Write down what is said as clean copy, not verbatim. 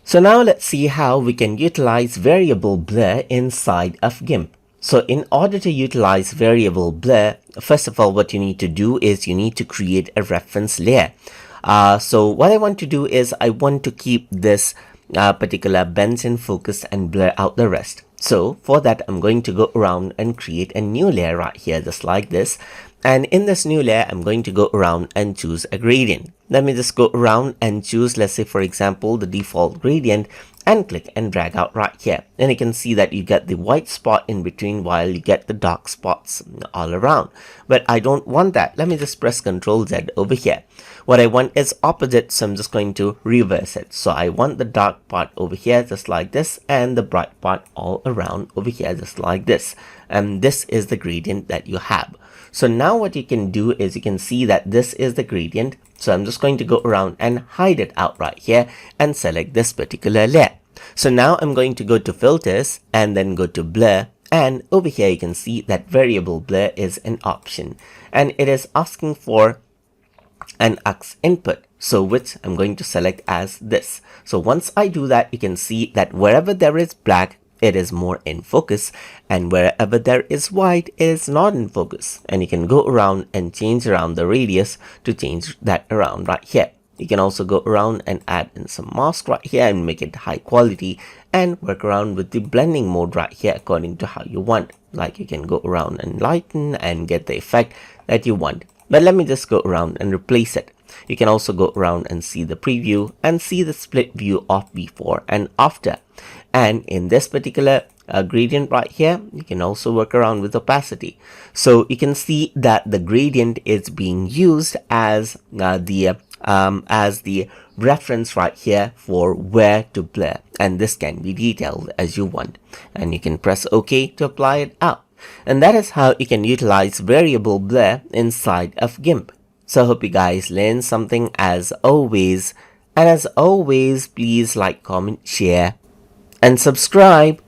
So now let's see how we can utilize variable blur inside of GIMP. So in order to utilize variable blur, first of all, what you need to do is you need to create a reference layer. So what I want to do is I want to keep this particular benzene focus and blur out the rest. So for that, I'm going to go around and create a new layer right here, just like this. And in this new layer, I'm going to go around and choose a gradient. Let me just go around and choose, let's say, for example, the default gradient, and click and drag out right here. And you can see that you get the white spot in between while you get the dark spots all around. But I don't want that. Let me just press Ctrl Z over here. What I want is opposite, so I'm just going to reverse it. So I want the dark part over here just like this, and the bright part all around over here just like this. And this is the gradient that you have. So now what you can do is you can see that this is the gradient. So I'm just going to go around and hide it out right here and select this particular layer. So now I'm going to go to filters and then go to blur, and over here you can see that variable blur is an option and it is asking for an X input, so which I'm going to select as this. So once I do that, you can see that wherever there is black, it is more in focus, and wherever there is white, it is not in focus. And you can go around and change around the radius to change that around right here. You can also go around and add in some mask right here and make it high quality, and work around with the blending mode right here according to how you want. Like you can go around and lighten and get the effect that you want. But let me just go around and replace it. You can also go around and see the preview and see the split view of before and after. And in this particular gradient right here, you can also work around with opacity. So you can see that the gradient is being used as the reference right here for where to blur, and this can be detailed as you want, and you can press OK to apply it out. And that is how you can utilize variable blur inside of GIMP. So I hope you guys learned something as always, and as always, please like, comment, share and subscribe.